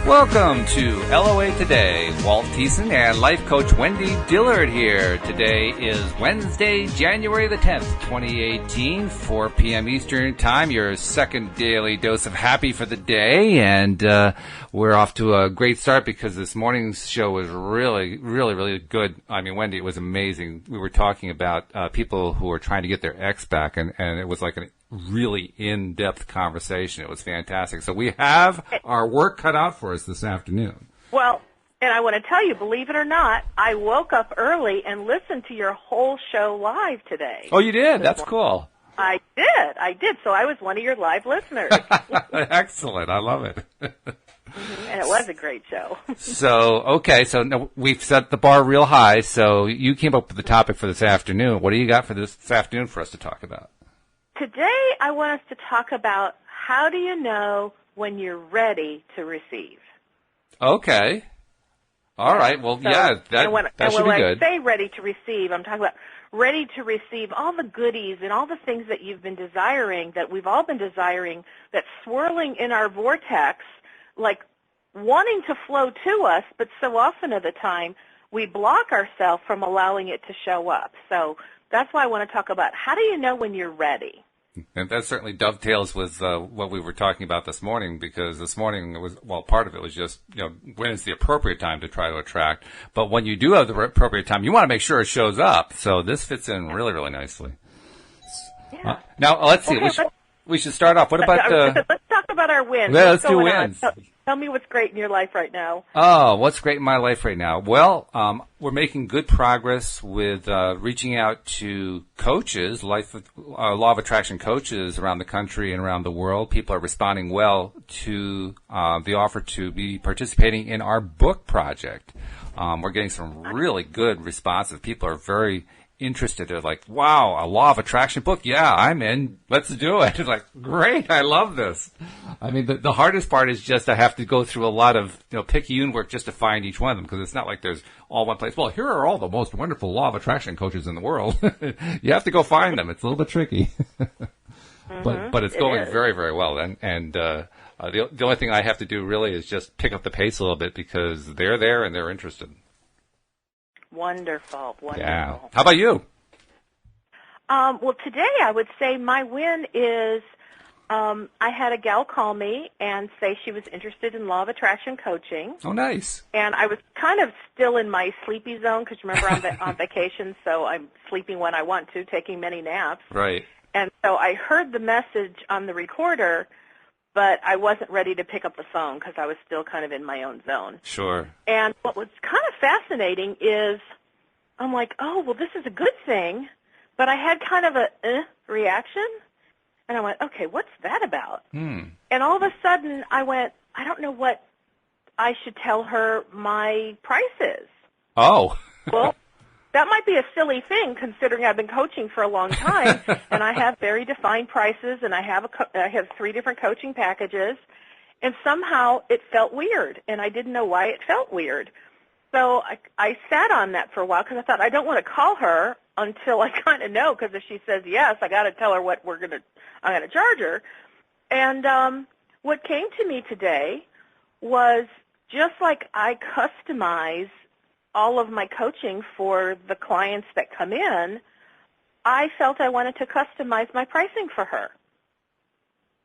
Welcome to LOA Today. Walt Thiessen and life coach Wendy Dillard here. Today is Wednesday, January the 10th, 2018, 4 p.m. Eastern Time, your second daily dose of happy for the day. And we're off to a great start because this morning's show was really good. I mean, Wendy, it was amazing. We were talking about people who are trying to get their ex back, and it was like a really in-depth conversation. It was fantastic. So we have our work cut out for us this afternoon. Well, and I want to tell you, believe it or not, I woke up early and listened to your whole show live today. Oh, you did? That's cool. I did. So I was one of your live listeners. Excellent. I love it. And it was a great show. So now we've set the bar real high. So you came up with the topic for this afternoon. What do you got for this afternoon for us to talk about? Today, I want us to talk about how do you know when you're ready to receive. Okay. All right. Well, so, that should be good. When I say ready to receive, I'm talking about ready to receive all the goodies and all the things that you've been desiring, that we've all been desiring, that's swirling in our vortex, like wanting to flow to us, but so often of the time we block ourselves from allowing it to show up. So that's why I want to talk about how do you know when you're ready? And that certainly dovetails with what we were talking about this morning, because this morning part of it was just, when is the appropriate time to try to attract. But when you do have the appropriate time, you want to make sure it shows up. So this fits in really nicely. Yeah. Now, let's see. We should start off. What about let's talk about our wins. Yeah, let's do wins. Tell me what's great in your life right now. Oh, what's great in my life right now? Well, we're making good progress with reaching out to coaches, law of attraction coaches around the country and around the world. People are responding well to the offer to be participating in our book project. We're getting some really good responses. People are very interested. They're like, wow, a law of attraction book? Yeah, I'm in. Let's do it. It's like, great, I love this. I mean, the hardest part is just I have to go through a lot of, picayune work just to find each one of them, because it's not like there's all one place. Well, here are all the most wonderful law of attraction coaches in the world. You have to go find them. It's a little bit tricky. But it's going very, very well. And the only thing I have to do really is just pick up the pace a little bit, because they're there and they're interested. Wonderful. Yeah. How about you? Well, today I would say my win is I had a gal call me and say she was interested in law of attraction coaching. Oh, nice. And I was kind of still in my sleepy zone, because remember I'm on vacation, so I'm sleeping when I want to, taking many naps. Right. And so I heard the message on the recorder, but I wasn't ready to pick up the phone because I was still kind of in my own zone. Sure. And what was kind of fascinating is I'm like, oh, well, this is a good thing, but I had kind of a reaction, and I went, okay, what's that about? And all of a sudden I went, I don't know what I should tell her my price is. Oh. Well, that might be a silly thing, considering I've been coaching for a long time, and I have very defined prices, and I have 3 different coaching packages, and somehow it felt weird, and I didn't know why it felt weird. So I sat on that for a while, because I thought I don't want to call her until I kind of know, because if she says yes, I got to tell her what I'm going to charge her. And what came to me today was, just like I customize all of my coaching for the clients that come in, I felt I wanted to customize my pricing for her.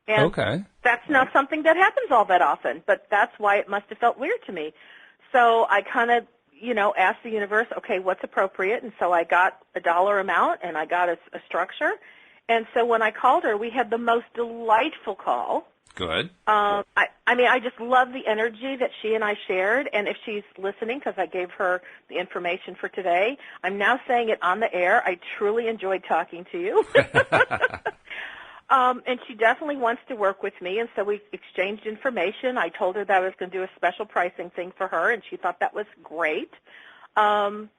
And that's not something that happens all that often, but that's why it must have felt weird to me. So I kind of, asked the universe, okay, what's appropriate? And so I got a dollar amount, and I got a structure. And so when I called her, we had the most delightful call. Good. I just love the energy that she and I shared, and if she's listening, because I gave her the information for today, I'm now saying it on the air. I truly enjoyed talking to you. And she definitely wants to work with me, and so we exchanged information. I told her that I was going to do a special pricing thing for her, and she thought that was great. And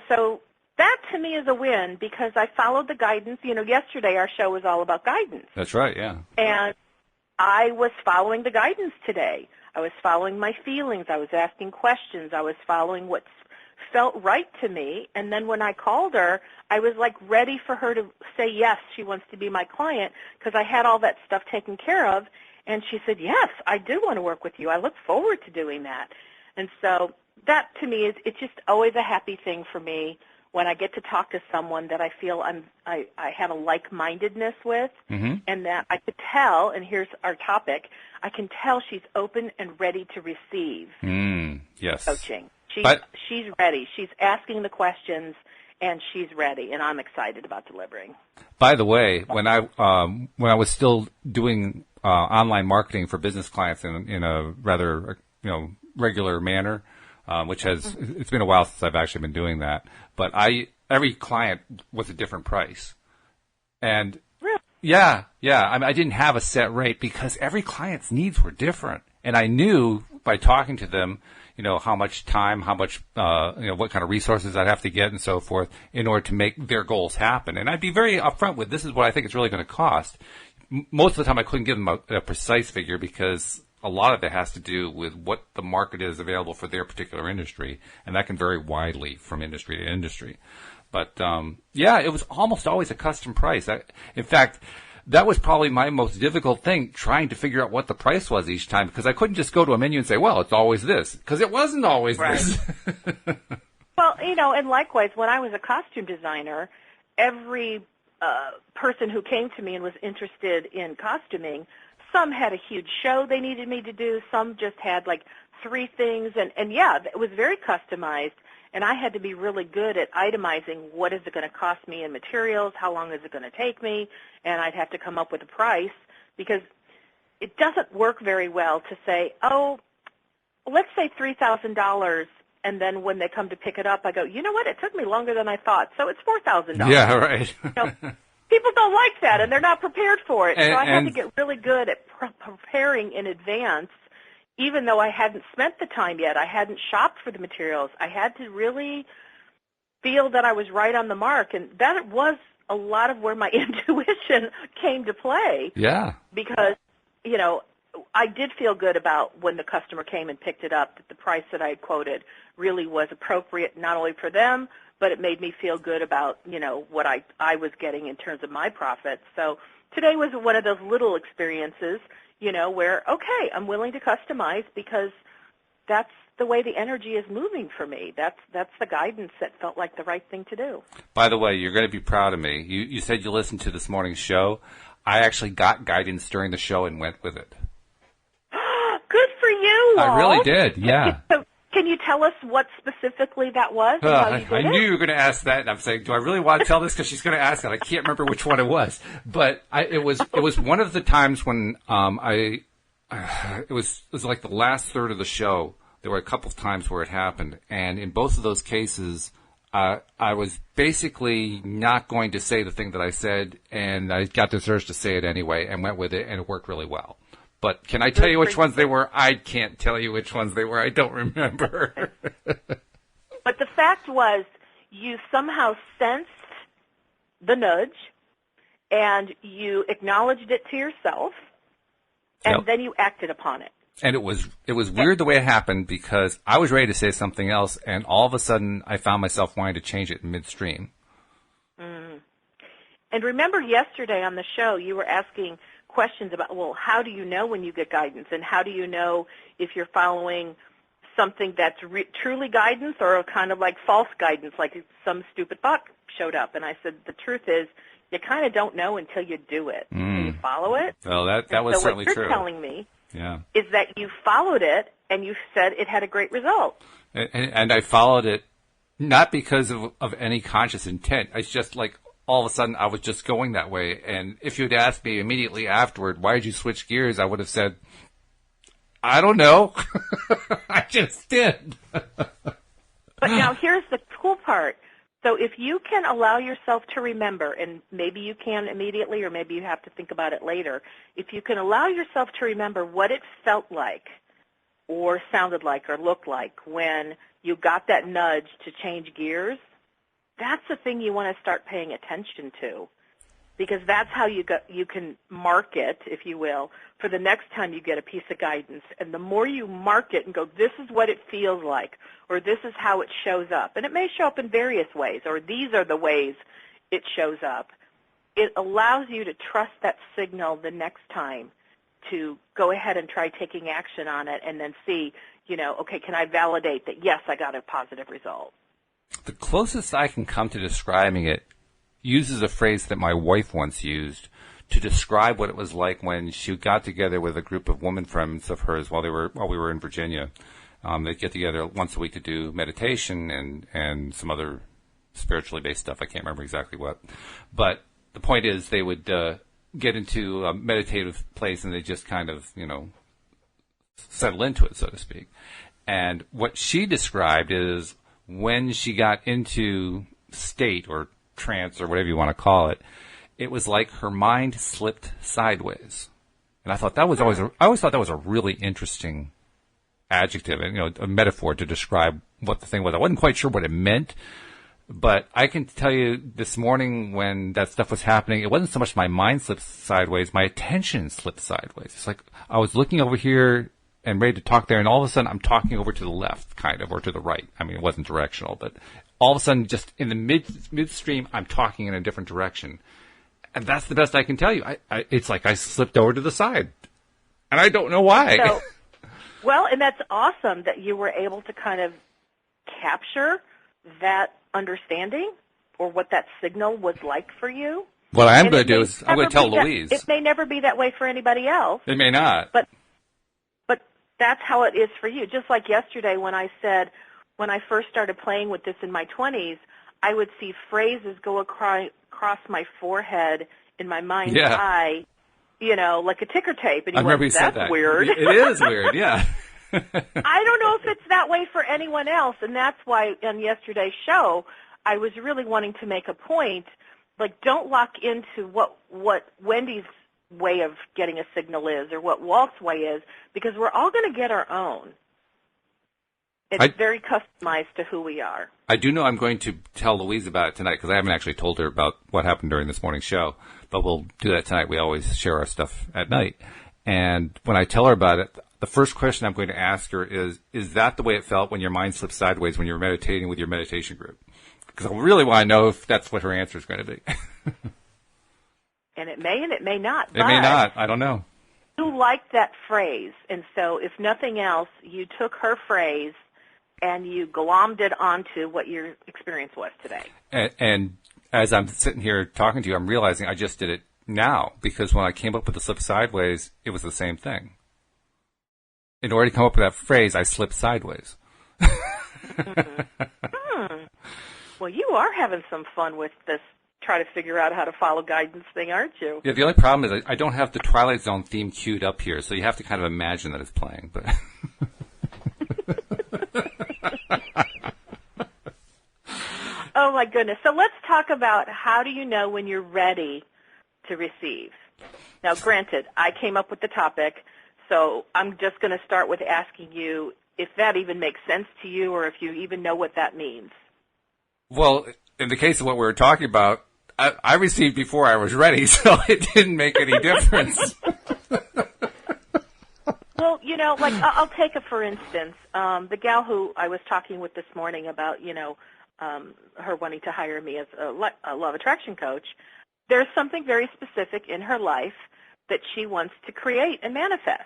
so that, to me, is a win, because I followed the guidance. Yesterday our show was all about guidance. That's right, yeah. And I was following the guidance today. I was following my feelings. I was asking questions. I was following what felt right to me. And then when I called her, I was like ready for her to say yes, she wants to be my client, because I had all that stuff taken care of. And she said, yes, I do want to work with you. I look forward to doing that. And so that, to me, it's just always a happy thing for me when I get to talk to someone that I feel I have a like-mindedness with, and that I could tell, and here's our topic, I can tell she's open and ready to receive coaching. She's ready. She's asking the questions, and she's ready, and I'm excited about delivering. By the way, when I was still doing online marketing for business clients in a rather regular manner, it's been a while since I've actually been doing that. But every client was a different price, and really? yeah. I mean, I didn't have a set rate because every client's needs were different, and I knew by talking to them, how much time, how much, what kind of resources I'd have to get and so forth in order to make their goals happen. And I'd be very upfront with, this is what I think it's really going to cost. Most of the time I couldn't give them a precise figure because a lot of it has to do with what the market is available for their particular industry, and that can vary widely from industry to industry. But, it was almost always a custom price. In fact, that was probably my most difficult thing, trying to figure out what the price was each time, because I couldn't just go to a menu and say, well, it's always this, because it wasn't always this. Well, and likewise, when I was a costume designer, every person who came to me and was interested in costuming, some had a huge show they needed me to do, some just had like 3 things, and it was very customized. And I had to be really good at itemizing what is it going to cost me in materials, how long is it going to take me, and I'd have to come up with a price, because it doesn't work very well to say, oh, let's say $3,000, and then when they come to pick it up, I go, you know what, it took me longer than I thought, so it's $4,000. Yeah, right. People don't like that, and they're not prepared for it. So I had to get really good at preparing in advance. Even though I hadn't spent the time yet, I hadn't shopped for the materials, I had to really feel that I was right on the mark, and that was a lot of where my intuition came to play. Yeah. Because, I did feel good about when the customer came and picked it up, that the price that I had quoted really was appropriate not only for them, but it made me feel good about, what I was getting in terms of my profits. So today was one of those little experiences, where, okay, I'm willing to customize because that's the way the energy is moving for me. That's the guidance that felt like the right thing to do. By the way, you're going to be proud of me. You said you listened to this morning's show. I actually got guidance during the show and went with it. Good for you, Walt. I really did, yeah. Can you tell us what specifically that was? And how you did I knew you were going to ask that, and I'm saying, do I really want to tell this? Because she's going to ask it. I can't remember which one it was, but it was one of the times when it was like the last third of the show. There were a couple of times where it happened, and in both of those cases, I was basically not going to say the thing that I said, and I got this urge to say it anyway, and went with it, and it worked really well. But can I tell you which ones they were? I can't tell you which ones they were. I don't remember. But the fact was, you somehow sensed the nudge, and you acknowledged it to yourself, and then you acted upon it. And it was weird the way it happened, because I was ready to say something else, and all of a sudden I found myself wanting to change it in midstream. Mm. And remember yesterday on the show, you were asking questions about, well, how do you know when you get guidance, and how do you know if you're following something that's truly guidance or kind of like false guidance, like some stupid thought showed up. And I said, the truth is, you kind of don't know until you do it. You follow it. Well, that was certainly true. What you're telling me is that you followed it, and you said it had a great result. And I followed it not because of any conscious intent. It's just like, all of a sudden, I was just going that way. And if you had asked me immediately afterward, why did you switch gears, I would have said, I don't know. I just did. But now here's the cool part. So if you can allow yourself to remember, and maybe you can immediately or maybe you have to think about it later, if you can allow yourself to remember what it felt like or sounded like or looked like when you got that nudge to change gears, that's the thing you want to start paying attention to, because that's how you can mark it, if you will, for the next time you get a piece of guidance. And the more you mark it and go, this is what it feels like, or this is how it shows up, and it may show up in various ways, or these are the ways it shows up, it allows you to trust that signal the next time to go ahead and try taking action on it and then see, okay, can I validate that, yes, I got a positive result? The closest I can come to describing it uses a phrase that my wife once used to describe what it was like when she got together with a group of women friends of hers while we were in Virginia. They'd get together once a week to do meditation and some other spiritually based stuff. I can't remember exactly what. But the point is they would get into a meditative place and they just kind of, settle into it, so to speak. And what she described is when she got into state or trance or whatever you want to call it, it was like her mind slipped sideways. And I thought that was I always thought that was a really interesting adjective, and a metaphor to describe what the thing was. I wasn't quite sure what it meant, but I can tell you this morning when that stuff was happening, it wasn't so much my mind slipped sideways, my attention slipped sideways. It's like I was looking over here and ready to talk there, and all of a sudden I'm talking over to the left, kind of, or to the right. I mean, it wasn't directional, but all of a sudden, just in the midstream, I'm talking in a different direction. And that's the best I can tell you. It's like I slipped over to the side, and I don't know why. So, well, and that's awesome that you were able to kind of capture that understanding or what that signal was like for you. What I'm going to do is I'm going to tell Louise. It may never be that way for anybody else. It may not. But that's how it is for you. Just like yesterday when I said, when I first started playing with this in my 20s, I would see phrases go across my forehead in my mind's eye, like a ticker tape. And I remember you said that. That's weird. It is weird, yeah. I don't know if it's that way for anyone else, and that's why on yesterday's show I was really wanting to make a point, like don't lock into what Wendy's way of getting a signal is or what Walt's way is, because we're all going to get our own. It's very customized to who we are. I do know I'm going to tell Louise about it tonight because I haven't actually told her about what happened during this morning's show, but we'll do that tonight. We always share our stuff at night. And when I tell her about it, the first question I'm going to ask her is that the way it felt when your mind slipped sideways when you were meditating with your meditation group? Because I really want to know if that's what her answer is going to be. And it may not. It may not. I don't know. You liked that phrase, and so if nothing else, you took her phrase and you glommed it onto what your experience was today. And as I'm sitting here talking to you, I'm realizing I just did it now, because when I came up with the slip sideways, it was the same thing. In order to come up with that phrase, I slipped sideways. Well, you are having some fun with this try to figure out how to follow guidance thing, aren't you? Yeah, the only problem is I don't have the Twilight Zone theme queued up here, so you have to kind of imagine that it's playing. But oh, my goodness. So let's talk about how do you know when you're ready to receive. Now, granted, I came up with the topic, so I'm just going to start with asking you if that even makes sense to you or if you even know what that means. Well, in the case of what we were talking about, I received before I was ready, so it didn't make any difference. Well, like I'll take for instance, the gal who I was talking with this morning about, her wanting to hire me as a law of attraction coach. There's something very specific in her life that she wants to create and manifest.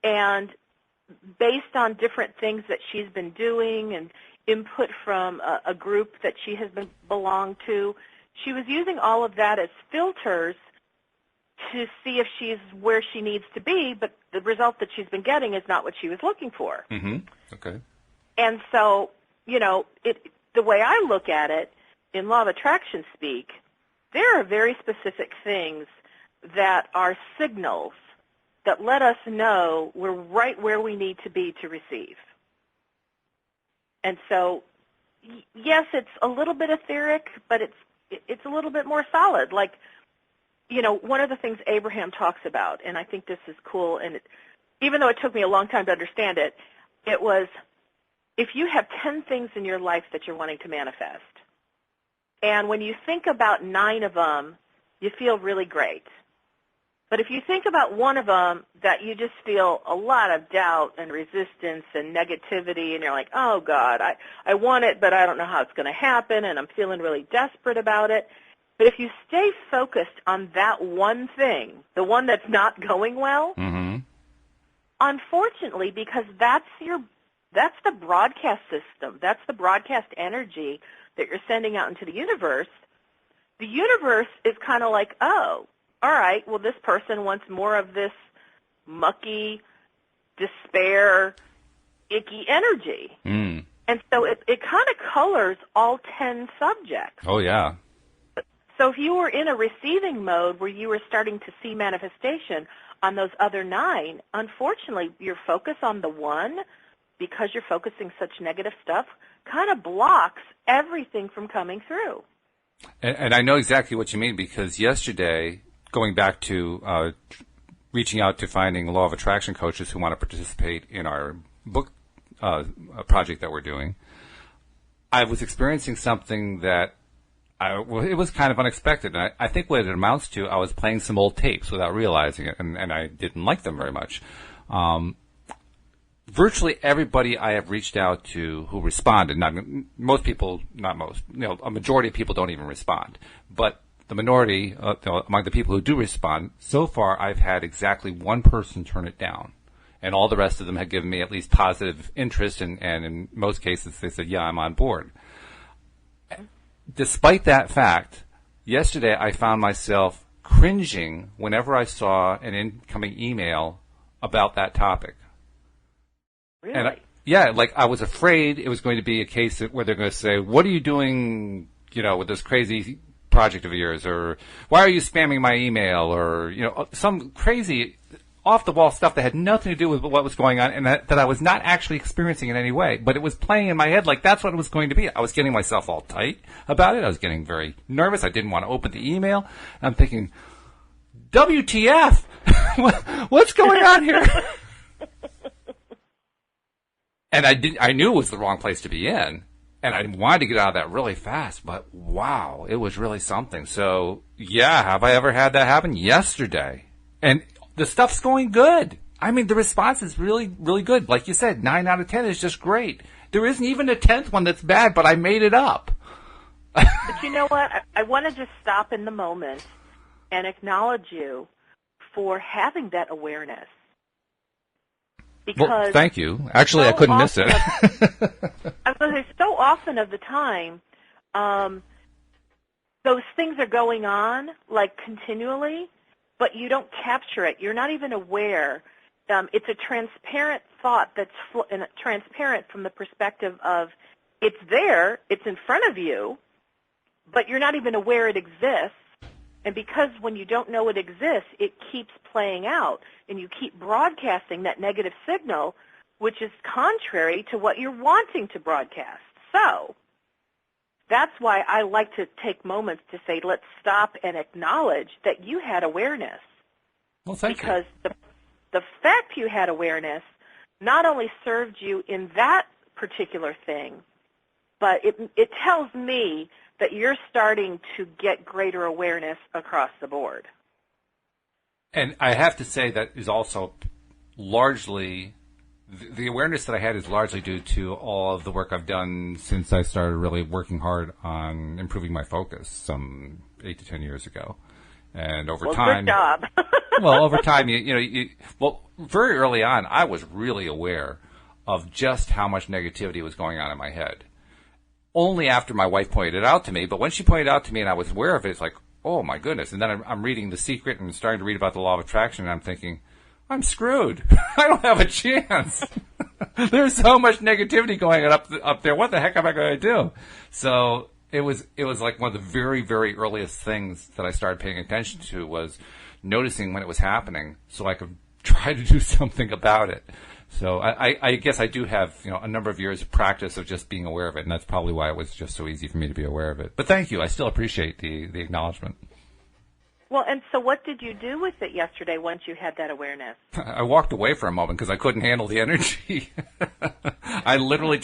And based on different things that she's been doing and input from a group that she has belonged to, she was using all of that as filters to see if she's where she needs to be, but the result that she's been getting is not what she was looking for. Mm-hmm. Okay. And so, the way I look at it, in law of attraction speak, there are very specific things that are signals that let us know we're right where we need to be to receive. And so, yes, it's a little bit etheric, but it's a little bit more solid. Like, one of the things Abraham talks about, and I think this is cool, and even though it took me a long time to understand it, it was if you have 10 things in your life that you're wanting to manifest, and when you think about 9 of them, you feel really great. But if you think about one of them that you just feel a lot of doubt and resistance and negativity, and you're like, oh, God, I want it, but I don't know how it's going to happen, and I'm feeling really desperate about it, But if you stay focused on that one thing, the one that's not going well, unfortunately, because that's the broadcast system, that's the broadcast energy that you're sending out into the universe is kind of like, oh, all right, well, this person wants more of this mucky, despair, icky energy. And so it kind of colors all 10 subjects. Oh, yeah. So if you were in a receiving mode where you were starting to see manifestation on those other 9, unfortunately, your focus on the one, because you're focusing such negative stuff, kind of blocks everything from coming through. And I know exactly what you mean, because yesterday, going back to reaching out to finding law of attraction coaches who want to participate in our book project that we're doing, I was experiencing something that it was kind of unexpected. And I think what it amounts to, I was playing some old tapes without realizing it, and I didn't like them very much. Virtually everybody I have reached out to who responded, most people, not most, a majority of people don't even respond. But the minority, among the people who do respond, so far I've had exactly one person turn it down. And all the rest of them had given me at least positive interest, and in most cases they said, yeah, I'm on board. Despite that fact, yesterday I found myself cringing whenever I saw an incoming email about that topic. Really? And I was afraid it was going to be a case where they're going to say, what are you doing, with this crazy project of yours, or why are you spamming my email, or, some crazy off-the-wall stuff that had nothing to do with what was going on, and that I was not actually experiencing in any way. But it was playing in my head like that's what it was going to be. I was getting myself all tight about it. I was getting very nervous. I didn't want to open the email. I'm thinking, WTF? What's going on here? And I knew it was the wrong place to be in, and I wanted to get out of that really fast, but wow, it was really something. So, yeah, have I ever had that happen? Yesterday. And the stuff's going good. I mean, the response is really, really good. Like you said, 9 out of 10 is just great. There isn't even a 10th one that's bad, but I made it up. But you know what? I want to just stop in the moment and acknowledge you for having that awareness. Because thank you. Actually, I couldn't miss it. I was going to say, so often of the time, those things are going on, like, continually, but you don't capture it. You're not even aware. It's a transparent thought that's transparent from the perspective of it's there, it's in front of you, but you're not even aware it exists. And because when you don't know it exists, it keeps playing out, and you keep broadcasting that negative signal, which is contrary to what you're wanting to broadcast. So that's why I like to take moments to say, let's stop and acknowledge that you had awareness. Well, thank you. Because the fact you had awareness not only served you in that particular thing, but it tells me that you're starting to get greater awareness across the board. And I have to say that is also largely, the awareness that I had is largely due to all of the work I've done since I started really working hard on improving my focus some 8 to 10 years ago. And over time... Good job. Well, over time, very early on, I was really aware of just how much negativity was going on in my head. Only after my wife pointed it out to me, but when she pointed it out to me and I was aware of it, it's like, oh my goodness. And then I'm reading The Secret and starting to read about the law of attraction, and I'm thinking, I'm screwed. I don't have a chance. There's so much negativity going on up there. What the heck am I going to do? So it was like one of the very, very earliest things that I started paying attention to was noticing when it was happening so I could try to do something about it. So I guess I do have, a number of years of practice of just being aware of it, and that's probably why it was just so easy for me to be aware of it. But thank you. I still appreciate the acknowledgement. Well, and so what did you do with it yesterday once you had that awareness? I walked away for a moment because I couldn't handle the energy. I literally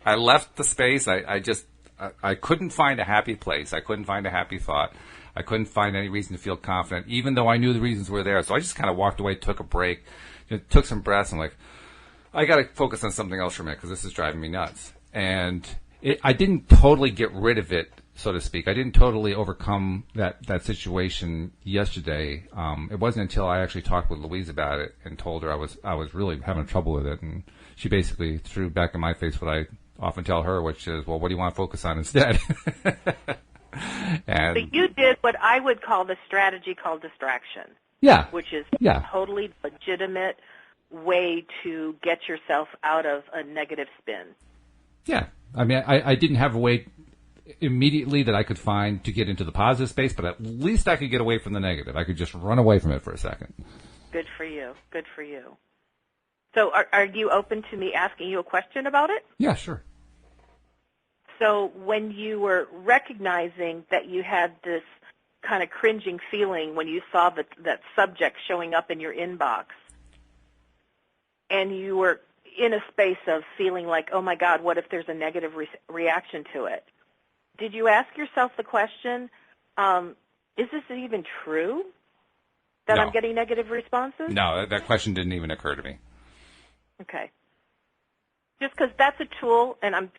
I left the space. I couldn't find a happy place. I couldn't find a happy thought. I couldn't find any reason to feel confident, even though I knew the reasons were there. So I just kind of walked away, took a break, took some breaths, and I got to focus on something else for a minute because this is driving me nuts. And I didn't totally get rid of it so to speak. I didn't totally overcome that situation yesterday. It wasn't until I actually talked with Louise about it and told her I was really having trouble with it, and she basically threw back in my face what I often tell her, which is, well, what do you want to focus on instead? So you did what I would call the strategy called distraction. Yeah. Which is a totally legitimate way to get yourself out of a negative spin. Yeah. I mean, I didn't have a way immediately that I could find to get into the positive space, but at least I could get away from the negative. I could just run away from it for a second. Good for you. Good for you. So are you open to me asking you a question about it? Yeah, sure. So when you were recognizing that you had this kind of cringing feeling when you saw that subject showing up in your inbox, and you were in a space of feeling like, oh, my God, what if there's a negative reaction to it? Did you ask yourself the question, is this even true that I'm getting negative responses? No, that question didn't even occur to me. Okay. Just because that's a tool, and I'm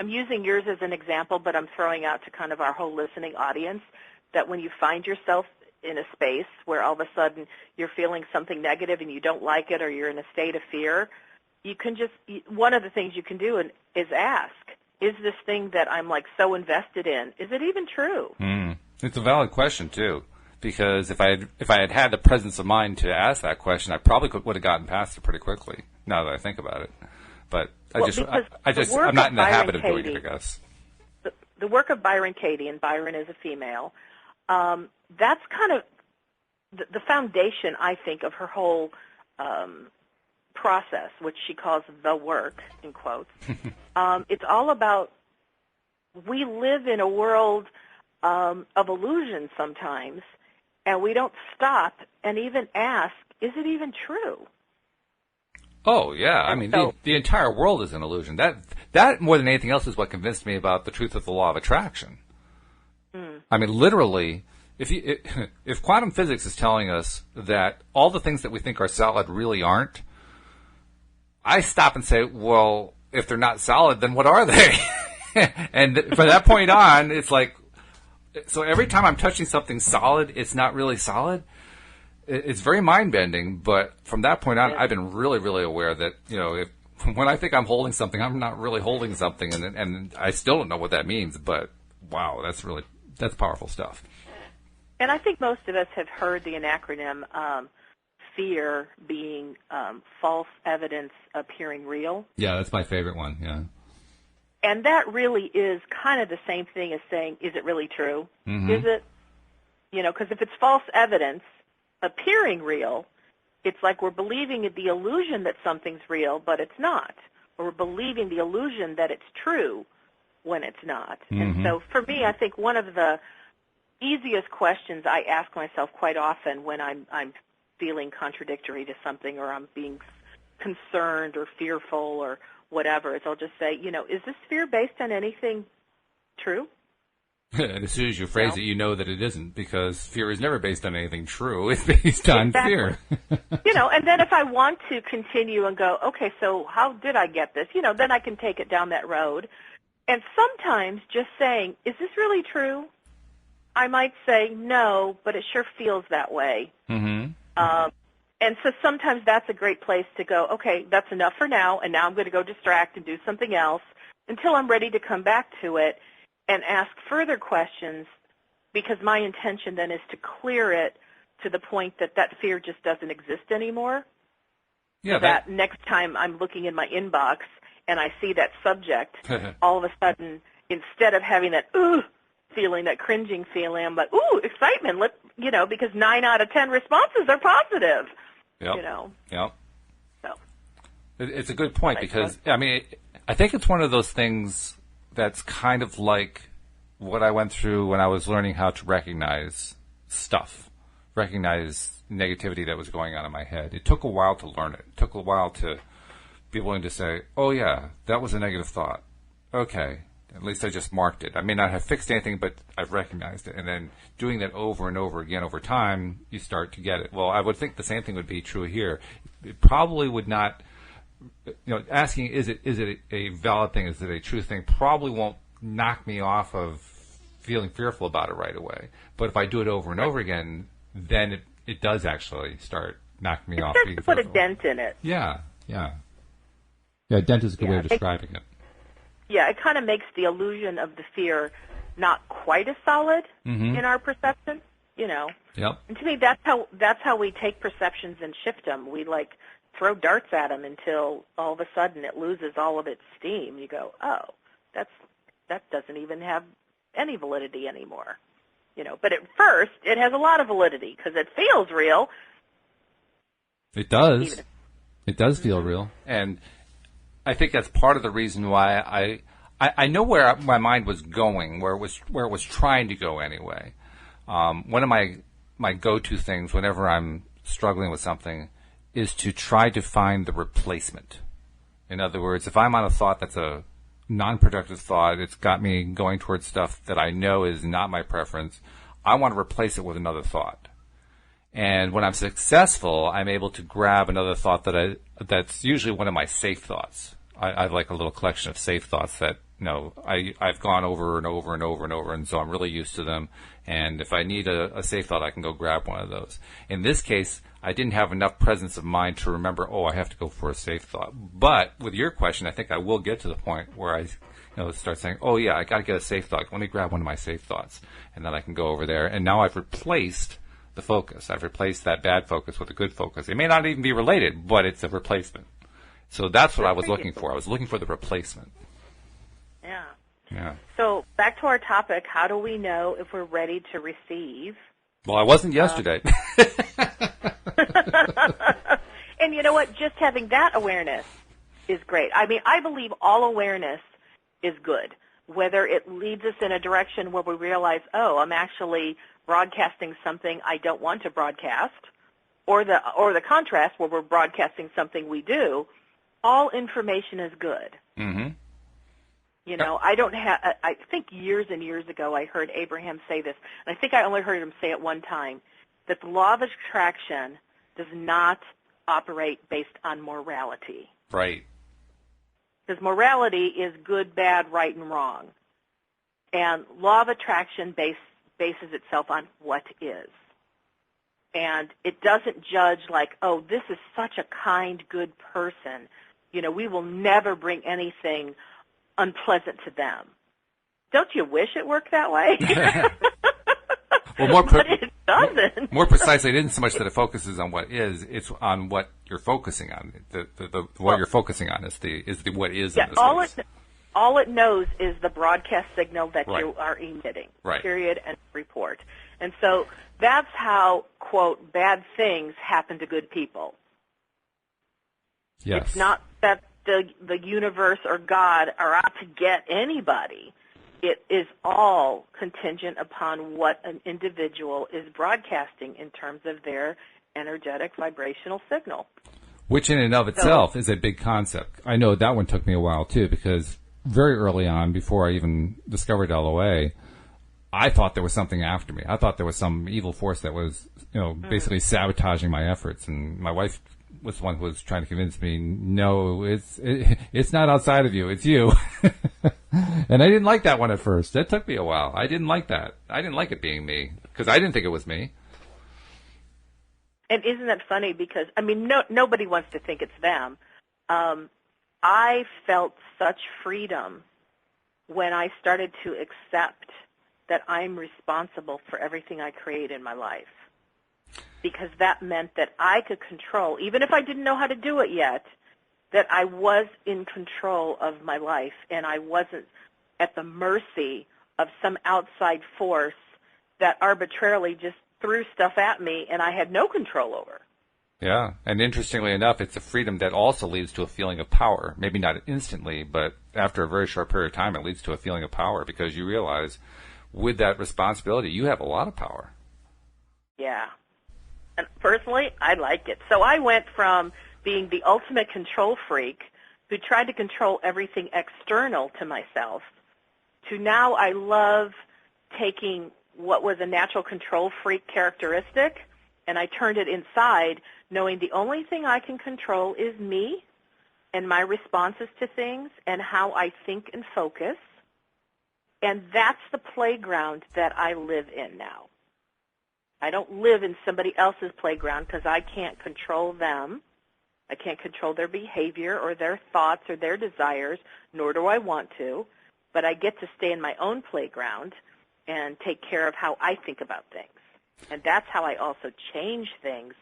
using yours as an example, but I'm throwing out to kind of our whole listening audience that when you find yourself in a space where all of a sudden you're feeling something negative and you don't like it or you're in a state of fear, you can just, one of the things you can do is ask, is this thing that I'm like so invested in, is it even true? It's a valid question too, because if I had had the presence of mind to ask that question, I probably would have gotten past it pretty quickly. Now that I think about it, but I'm not in the habit of doing it, I guess. The work of Byron Katie, and Byron is a female, that's kind of the foundation, I think, of her whole process, which she calls the work, in quotes. It's all about, we live in a world of illusion sometimes, and we don't stop and even ask, is it even true? Oh, yeah. I mean, the entire world is an illusion. That, more than anything else, is what convinced me about the truth of the law of attraction. I mean, literally, if quantum physics is telling us that all the things that we think are solid really aren't, I stop and say, well, if they're not solid, then what are they? And from that point on, it's like, so every time I'm touching something solid, it's not really solid. It's very mind-bending, but from that point on, I've been really, really aware that, when I think I'm holding something, I'm not really holding something, and I still don't know what that means, but wow, that's powerful stuff. And I think most of us have heard the acronym FEAR being false evidence appeering real. Yeah, that's my favorite one, yeah. And that really is kind of the same thing as saying, is it really true? Mm-hmm. Is it, because if it's false evidence appearing real, it's like we're believing the illusion that something's real, but it's not. Or we're believing the illusion that it's true when it's not. Mm-hmm. And so for me, I think one of the easiest questions I ask myself quite often when I'm feeling contradictory to something, or I'm being concerned or fearful or whatever, is I'll just say, is this fear based on anything true? And as soon as you phrase it, you know that it isn't, because fear is never based on anything true. It's based on fear. And then if I want to continue and go, okay, so how did I get this? Then I can take it down that road. And sometimes just saying, is this really true? I might say, no, but it sure feels that way. Mm-hmm. And so sometimes that's a great place to go, okay, that's enough for now, and now I'm going to go distract and do something else until I'm ready to come back to it and ask further questions, because my intention then is to clear it to the point that fear just doesn't exist anymore. Yeah, so that next time I'm looking in my inbox and I see that subject, all of a sudden, instead of having that feeling, that cringing feeling, I'm like, excitement, because 9 out of 10 responses are positive. Yep. Yep. So it's a good point, because I think it's one of those things that's kind of like what I went through when I was learning how to recognize stuff, recognize negativity that was going on in my head. It took a while to learn it. It took a while to be willing to say, oh yeah, that was a negative thought. Okay, at least I just marked it. I may not have fixed anything, but I've recognized it. And then doing that over and over again over time, you start to get it. Well, I would think the same thing would be true here. It probably would not, asking is it a valid thing, is it a true thing, probably won't knock me off of feeling fearful about it right away. But if I do it over and over again, then it does actually start knocking me off being fearful. Put a dent in it. Yeah. Yeah, a dent is a good way of describing it. Yeah, it kind of makes the illusion of the fear not quite as solid in our perception, you know. Yep. And to me, that's how we take perceptions and shift them. We like throw darts at them until all of a sudden it loses all of its steam. You go, oh, that doesn't even have any validity anymore, you know. But at first, it has a lot of validity because it feels real. It does. It does feel real, and I think that's part of the reason why I know where my mind was going, where it was trying to go anyway. One of my go-to things whenever I'm struggling with something is to try to find the replacement. In other words, if I'm on a thought that's a non-productive thought, it's got me going towards stuff that I know is not my preference, I want to replace it with another thought. And when I'm successful, I'm able to grab another thought that's usually one of my safe thoughts. I have like a little collection of safe thoughts that, you know, I've gone over and over and over and over, and so I'm really used to them. And if I need a safe thought, I can go grab one of those. In this case, I didn't have enough presence of mind to remember, I have to go for a safe thought. But with your question, I think I will get to the point where I start saying, I got to get a safe thought. Let me grab one of my safe thoughts. And then I can go over there. And now I've replaced the focus. I've replaced that bad focus with a good focus. It may not even be related, but it's a replacement. So that's what I was looking for. I was looking for the replacement. Yeah. Yeah. So back to our topic, how do we know if we're ready to receive? Well, I wasn't yesterday. And you know what? Just having that awareness is great. I mean, I believe all awareness is good, whether it leads us in a direction where we realize, I'm actually broadcasting something I don't want to broadcast, or the contrast where we're broadcasting something we do. All information is good. Mm-hmm. You know, I think years and years ago I heard Abraham say this, and I think I only heard him say it one time, that the law of attraction does not operate based on morality. Right. Because morality is good, bad, right, and wrong. And law of attraction bases itself on what is. And it doesn't judge like, this is such a kind, good person. You know, we will never bring anything unpleasant to them. Don't you wish it worked that way? Well, but it doesn't. More precisely, it isn't so much that it focuses on what is; it's on what you're focusing on. What you're focusing on is the what is. Yeah, in this case. all it knows is the broadcast signal that Right. you are emitting. Right. Period. And report. And so that's how, quote, bad things happen to good people. Yes. It's not that the universe or God are out to get anybody. It is all contingent upon what an individual is broadcasting in terms of their energetic vibrational signal. Which in and of itself is a big concept. I know that one took me a while too, because very early on, before I even discovered LOA, I thought there was something after me. I thought there was some evil force that was, basically sabotaging my efforts. And my wife was the one who was trying to convince me, no, it's not outside of you, it's you. And I didn't like that one at first. That took me a while. I didn't like that. I didn't like it being me, because I didn't think it was me. And isn't that funny? Because, I mean, nobody wants to think it's them. I felt such freedom when I started to accept that I'm responsible for everything I create in my life. Because that meant that I could control, even if I didn't know how to do it yet, that I was in control of my life and I wasn't at the mercy of some outside force that arbitrarily just threw stuff at me and I had no control over. Yeah, and interestingly enough, it's a freedom that also leads to a feeling of power. Maybe not instantly, but after a very short period of time, it leads to a feeling of power because you realize with that responsibility, you have a lot of power. Yeah. And personally, I like it. So I went from being the ultimate control freak who tried to control everything external to myself to now I love taking what was a natural control freak characteristic and I turned it inside, knowing the only thing I can control is me and my responses to things and how I think and focus. And that's the playground that I live in now. I don't live in somebody else's playground because I can't control them. I can't control their behavior or their thoughts or their desires, nor do I want to. But I get to stay in my own playground and take care of how I think about things. And that's how I also change things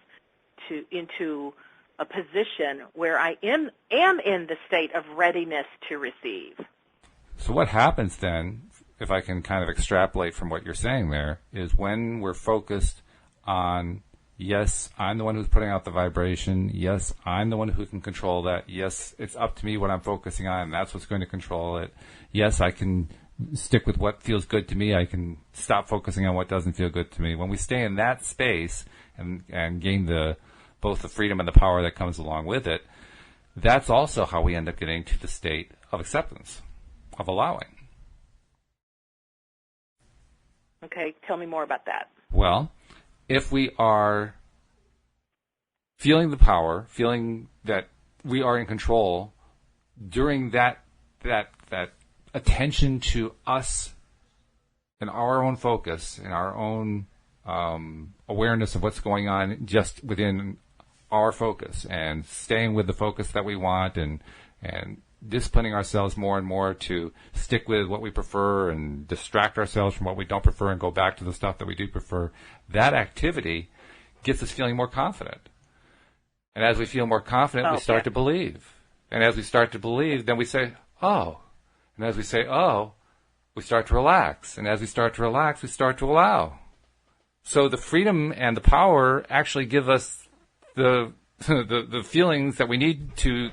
into a position where I am in the state of readiness to receive. So what happens then, if I can kind of extrapolate from what you're saying there, is when we're focused on, yes, I'm the one who's putting out the vibration. Yes, I'm the one who can control that. Yes, it's up to me what I'm focusing on, and that's what's going to control it. Yes, I can stick with what feels good to me. I can stop focusing on what doesn't feel good to me. When we stay in that space and gain both the freedom and the power that comes along with it, that's also how we end up getting to the state of acceptance, of allowing. Okay, tell me more about that. Well, if we are feeling the power, feeling that we are in control during that attention to us and our own focus and our own awareness of what's going on just within our focus, and staying with the focus that we want, and disciplining ourselves more and more to stick with what we prefer and distract ourselves from what we don't prefer and go back to the stuff that we do prefer, that activity gets us feeling more confident. And as we feel more confident, we start to believe. And as we start to believe, then we say, oh. And as we say, oh, we start to relax. And as we start to relax, we start to allow. So the freedom and the power actually give us the feelings that we need to,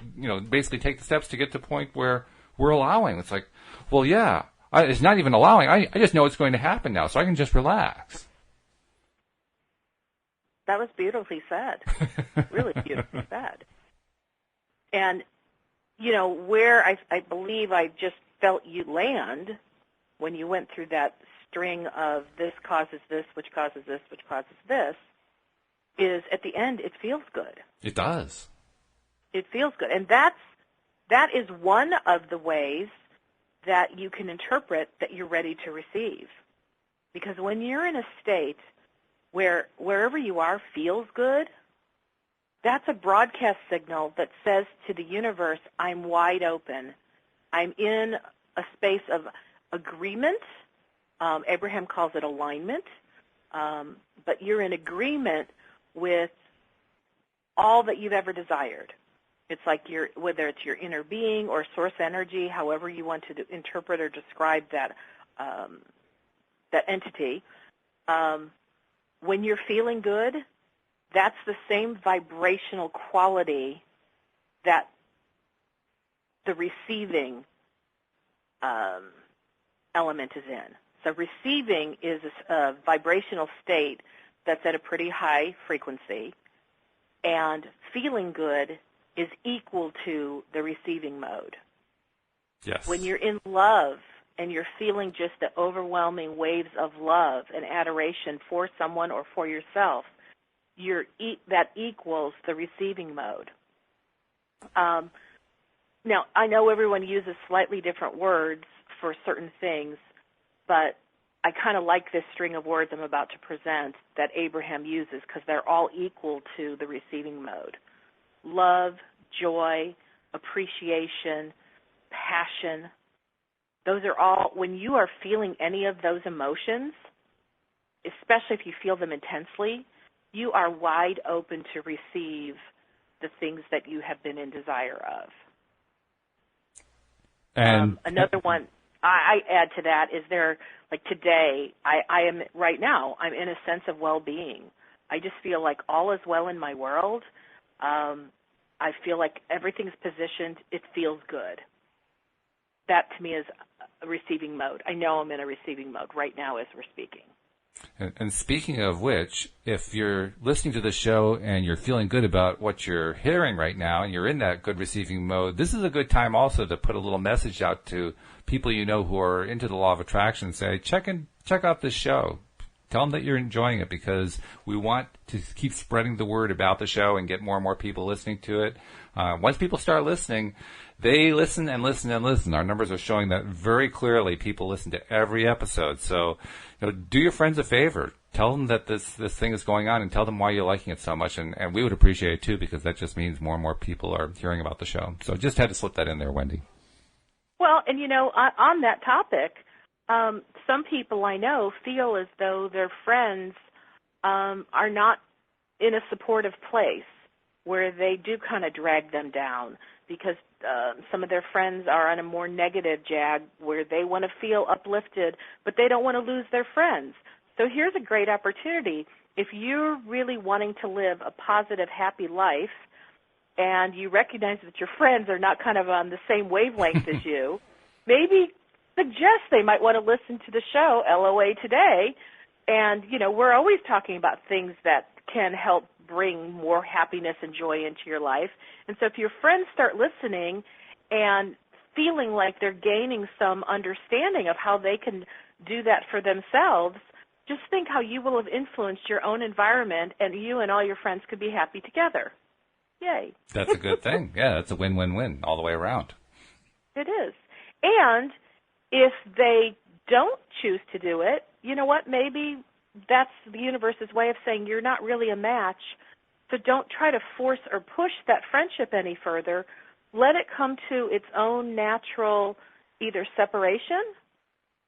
basically take the steps to get to the point where we're allowing. It's like, well, yeah, it's not even allowing. I just know it's going to happen now, so I can just relax. That was beautifully said. Really beautifully said. And, where I believe I just felt you land when you went through that string of this causes this, which causes this, which causes this, is at the end it feels good. It does. It feels good. And that is one of the ways that you can interpret that you're ready to receive. Because when you're in a state where wherever you are feels good, that's a broadcast signal that says to the universe, I'm wide open. I'm in a space of agreement. Abraham calls it alignment. But you're in agreement with all that you've ever desired. It's like whether it's your inner being or source energy, however you want to interpret or describe that entity. When you're feeling good, that's the same vibrational quality that the receiving element is in. So receiving is a vibrational state that's at a pretty high frequency, and feeling good is equal to the receiving mode. Yes. When you're in love and you're feeling just the overwhelming waves of love and adoration for someone or for yourself, that equals the receiving mode. Now, I know everyone uses slightly different words for certain things, but I kind of like this string of words I'm about to present that Abraham uses because they're all equal to the receiving mode. Love, joy, appreciation, passion. Those are all, when you are feeling any of those emotions, especially if you feel them intensely, you are wide open to receive the things that you have been in desire of. And another one I add to that is like today, I am right now, I'm in a sense of well-being. I just feel like all is well in my world. I feel like everything's positioned. It feels good. That to me is a receiving mode. I know I'm in a receiving mode right now as we're speaking. And speaking of which, if you're listening to the show and you're feeling good about what you're hearing right now and you're in that good receiving mode, this is a good time also to put a little message out to people you know who are into the law of attraction. Say, check out this show. Tell them that you're enjoying it, because we want to keep spreading the word about the show and get more and more people listening to it. Once people start listening, they listen and listen and listen. Our numbers are showing that very clearly. People listen to every episode. So, do your friends a favor. Tell them that this thing is going on and tell them why you're liking it so much. And we would appreciate it, too, because that just means more and more people are hearing about the show. So just had to slip that in there, Wendy. Well, and, on that topic, some people I know feel as though their friends are not in a supportive place where they do kind of drag them down because some of their friends are on a more negative jag where they want to feel uplifted, but they don't want to lose their friends. So here's a great opportunity. If you're really wanting to live a positive, happy life, and you recognize that your friends are not kind of on the same wavelength as you, maybe suggest they might want to listen to the show, LOA Today. And, we're always talking about things that can help bring more happiness and joy into your life. And so if your friends start listening and feeling like they're gaining some understanding of how they can do that for themselves, just think how you will have influenced your own environment, and you and all your friends could be happy together. Yay. That's a good thing. Yeah, that's a win-win-win all the way around. It is. And if they don't choose to do it, you know what? Maybe that's the universe's way of saying you're not really a match, so don't try to force or push that friendship any further. Let it come to its own natural either separation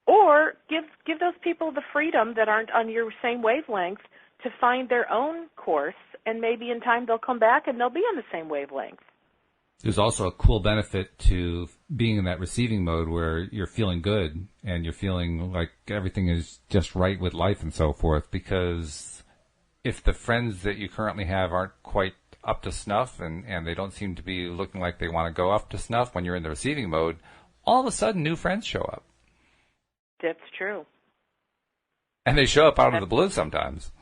or give those people the freedom that aren't on your same wavelength to find their own course, and maybe in time they'll come back and they'll be on the same wavelength. There's also a cool benefit to being in that receiving mode where you're feeling good and you're feeling like everything is just right with life and so forth, because if the friends that you currently have aren't quite up to snuff and they don't seem to be looking like they want to go up to snuff when you're in the receiving mode, all of a sudden new friends show up. That's true. And they show up out of the blue sometimes.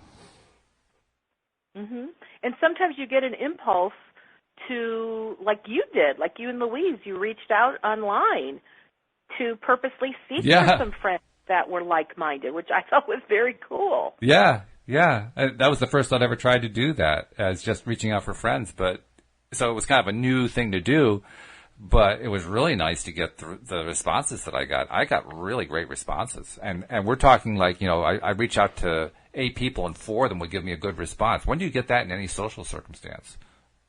Mm-hmm. And sometimes you get an impulse to, like you did, like you and Louise, you reached out online to purposely seek for some friends that were like-minded, which I thought was very cool. Yeah. That was the first I'd ever tried to do that, as just reaching out for friends. So it was kind of a new thing to do. But it was really nice to get the responses that I got. I got really great responses. And we're talking like, I reach out to 8 people and 4 of them would give me a good response. When do you get that in any social circumstance?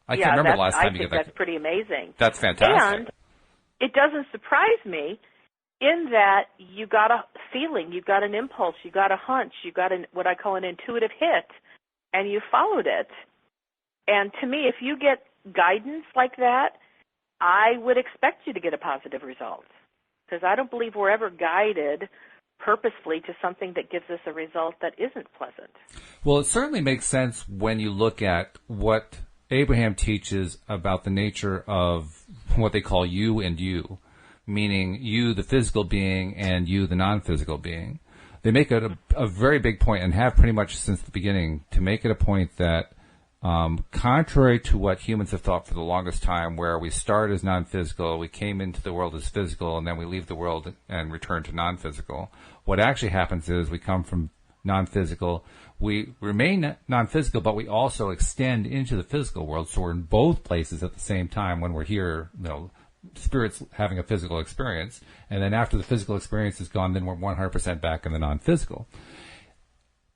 I can't remember the last time you get that. That's pretty amazing. That's fantastic. And it doesn't surprise me in that you got a feeling, you got an impulse, you got a hunch, you got what I call an intuitive hit, and you followed it. And to me, if you get guidance like that, I would expect you to get a positive result, because I don't believe we're ever guided purposefully to something that gives us a result that isn't pleasant. Well, it certainly makes sense when you look at what Abraham teaches about the nature of what they call you and you, meaning you, the physical being, and you, the non-physical being. They make it a very big point, and have pretty much since the beginning, to make it a point that contrary to what humans have thought for the longest time, where we start as non-physical, we came into the world as physical, and then we leave the world and return to non-physical. What actually happens is we come from non-physical, we remain non-physical, but we also extend into the physical world. So we're in both places at the same time when we're here, spirits having a physical experience. And then after the physical experience is gone, then we're 100% back in the non-physical.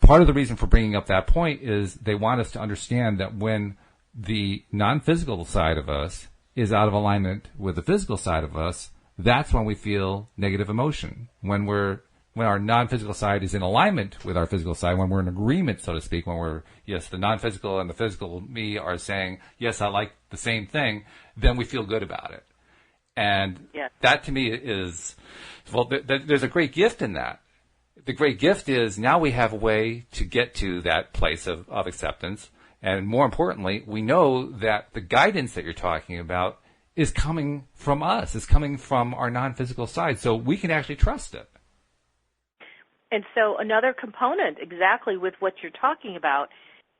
Part of the reason for bringing up that point is they want us to understand that when the non-physical side of us is out of alignment with the physical side of us, that's when we feel negative emotion. When our non-physical side is in alignment with our physical side, when we're in agreement, so to speak, when the non-physical and the physical me are saying, yes, I like the same thing, then we feel good about it. And that to me is, there's a great gift in that. The great gift is now we have a way to get to that place of acceptance. And more importantly, we know that the guidance that you're talking about is coming from us, is coming from our non-physical side. So we can actually trust it. And so another component exactly with what you're talking about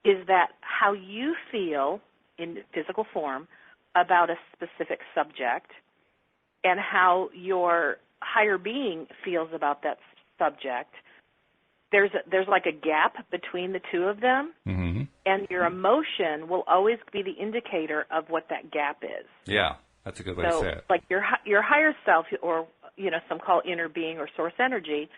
is that how you feel in physical form about a specific subject and how your higher being feels about that subject. There's like a gap between the two of them, mm-hmm. and your emotion will always be the indicator of what that gap is. Yeah. That's a good way to say it. Like your higher self, or some call inner being or source energy,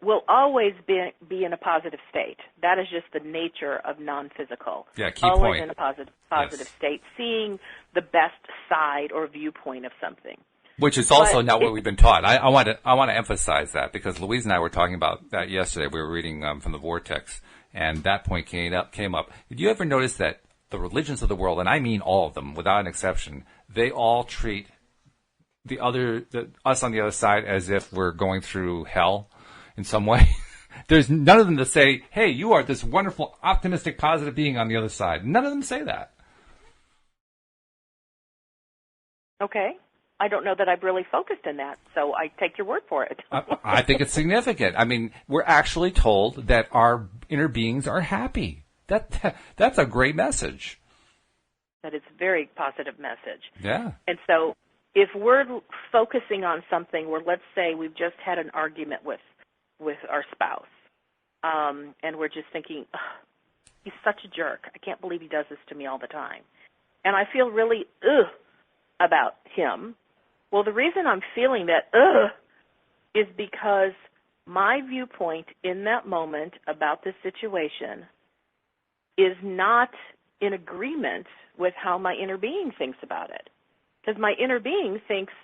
will always be in a positive state. That is just the nature of non-physical. Yeah, key always point. In a positive state, seeing the best side or viewpoint of something. Which is also not what we've been taught. I want to emphasize that, because Louise and I were talking about that yesterday. We were reading from the Vortex, and that point came up. Did you ever notice that the religions of the world, and I mean all of them without an exception, they all treat us on the other side as if we're going through hell in some way? There's none of them that say, hey, you are this wonderful, optimistic, positive being on the other side. None of them say that. Okay. I don't know that I've really focused in that, so I take your word for it. I think it's significant. I mean, we're actually told that our inner beings are happy. That's a great message. That is a very positive message. Yeah. And so if we're focusing on something where, let's say, we've just had an argument with our spouse, and we're just thinking, he's such a jerk. I can't believe he does this to me all the time. And I feel really about him. Well, the reason I'm feeling that is because my viewpoint in that moment about this situation is not in agreement with how my inner being thinks about it. Because my inner being thinks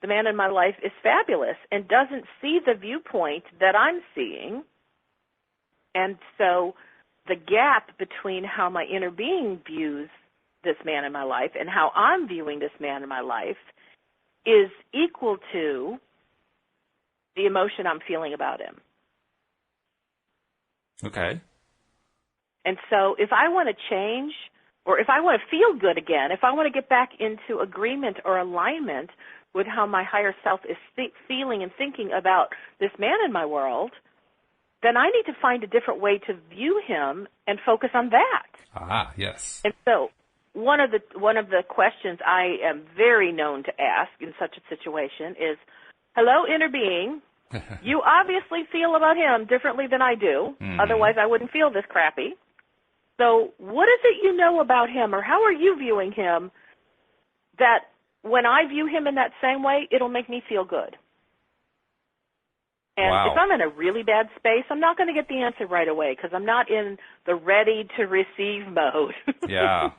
the man in my life is fabulous and doesn't see the viewpoint that I'm seeing. And so the gap between how my inner being views this man in my life and how I'm viewing this man in my life is equal to the emotion I'm feeling about him. Okay. And so if I want to change, or if I want to feel good again, if I want to get back into agreement or alignment with how my higher self is feeling and thinking about this man in my world, then I need to find a different way to view him and focus on that. Ah, yes. And so one of the questions I am very known to ask in such a situation is, hello, inner being, you obviously feel about him differently than I do. Mm-hmm. Otherwise, I wouldn't feel this crappy. So what is it you know about him, or how are you viewing him, that when I view him in that same way, it'll make me feel good? And wow. If I'm in a really bad space, I'm not going to get the answer right away because I'm not in the ready-to-receive mode. Yeah.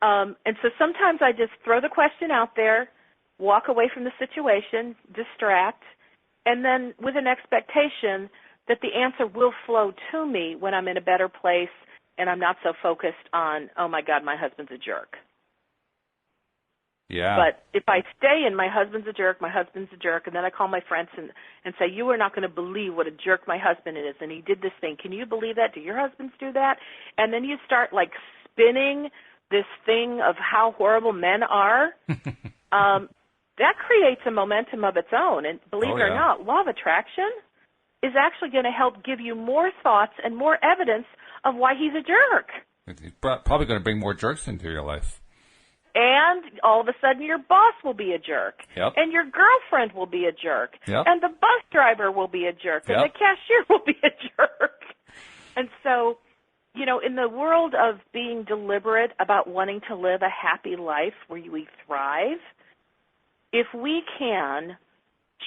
And so sometimes I just throw the question out there, walk away from the situation, distract, and then with an expectation that the answer will flow to me when I'm in a better place and I'm not so focused on, oh, my God, my husband's a jerk. Yeah. But if I stay in my husband's a jerk, and then I call my friends and say, you are not going to believe what a jerk my husband is, and he did this thing. Can you believe that? Do your husbands do that? And then you start, like, spinning this thing of how horrible men are. That creates a momentum of its own. And believe it or not, law of attraction is actually going to help give you more thoughts and more evidence of why he's a jerk. He's probably going to bring more jerks into your life. And all of a sudden your boss will be a jerk. Yep. And your girlfriend will be a jerk. Yep. And the bus driver will be a jerk. Yep. And the cashier will be a jerk. And so, you know, in the world of being deliberate about wanting to live a happy life where we thrive, if we can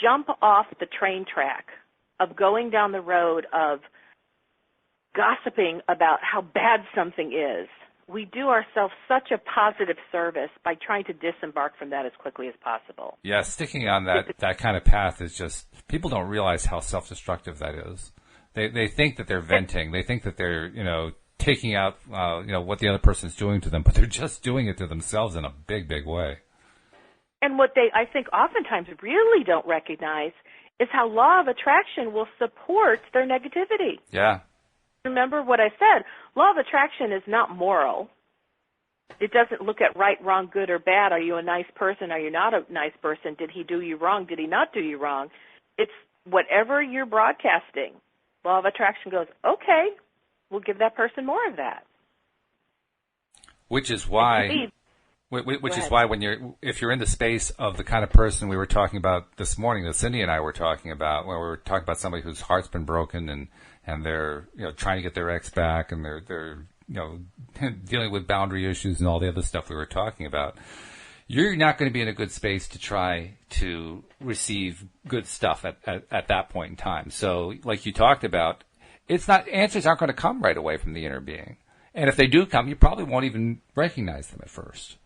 jump off the train track of going down the road of gossiping about how bad something is, we do ourselves such a positive service by trying to disembark from that as quickly as possible. Yeah, sticking on that kind of path is just, people don't realize how self-destructive that is. They think that they're venting. They think that they're, you know, taking out, what the other person's doing to them, but they're just doing it to themselves in a big, big way. And what they, I think, oftentimes really don't recognize is how law of attraction will support their negativity. Yeah. Remember what I said, law of attraction is not moral. It doesn't look at right, wrong, good, or bad. Are you a nice person? Are you not a nice person? Did he do you wrong? Did he not do you wrong? It's whatever you're broadcasting. Law of attraction goes, okay, we'll give that person more of that. Which is why if you're in the space of the kind of person we were talking about this morning, that Cindy and I were talking about, when we were talking about somebody whose heart's been broken and they're, trying to get their ex back, and they're dealing with boundary issues and all the other stuff we were talking about. you're not going to be in a good space to try to receive good stuff at that point in time. So, like you talked about, answers aren't going to come right away from the inner being. And if they do come, you probably won't even recognize them at first.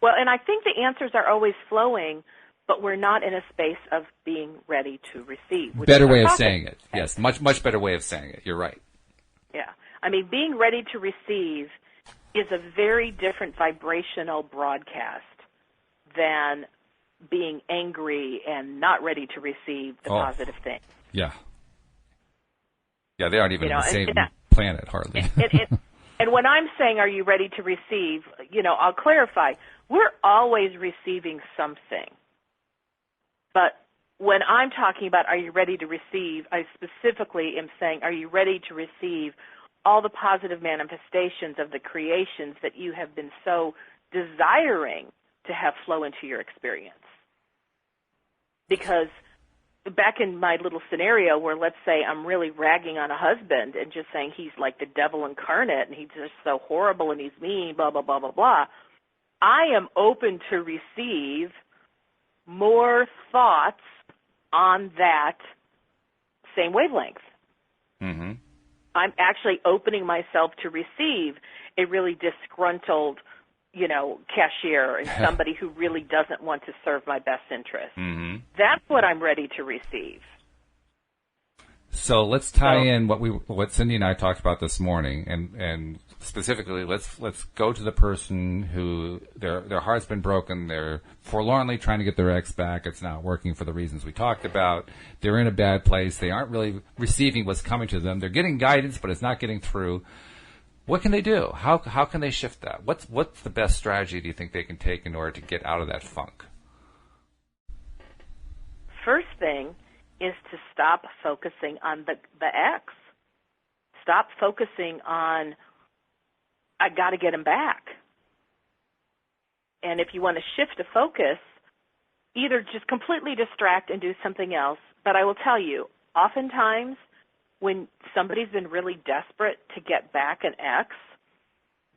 Well, and I think the answers are always flowing, but we're not in a space of being ready to receive. Better way of saying it. Yes, much better way of saying it. You're right. Yeah. I mean, being ready to receive is a very different vibrational broadcast than being angry and not ready to receive the positive thing. Yeah. Yeah, they aren't even on the same planet, hardly. And when I'm saying, are you ready to receive, I'll clarify. We're always receiving something. But when I'm talking about, are you ready to receive, I specifically am saying, are you ready to receive all the positive manifestations of the creations that you have been so desiring to have flow into your experience? Because back in my little scenario where, let's say, I'm really ragging on a husband and just saying he's like the devil incarnate and he's just so horrible and he's mean, blah, blah, blah, blah, blah, I am open to receive more thoughts on that same wavelength. Mm-hmm. I'm actually opening myself to receive a really disgruntled, cashier and somebody who really doesn't want to serve my best interest. Mm-hmm. That's what I'm ready to receive. So let's tie in what Cindy and I talked about this morning, and specifically, let's go to the person who their heart's been broken. They're forlornly trying to get their ex back. It's not working for the reasons we talked about. They're in a bad place. They aren't really receiving what's coming to them. They're getting guidance, but it's not getting through. What can they do? How can they shift that? What's the best strategy do you think they can take in order to get out of that funk? First thing is to stop focusing on the ex. Stop focusing on, I got to get him back. And if you want to shift the focus, either just completely distract and do something else. But I will tell you, oftentimes when somebody's been really desperate to get back an ex,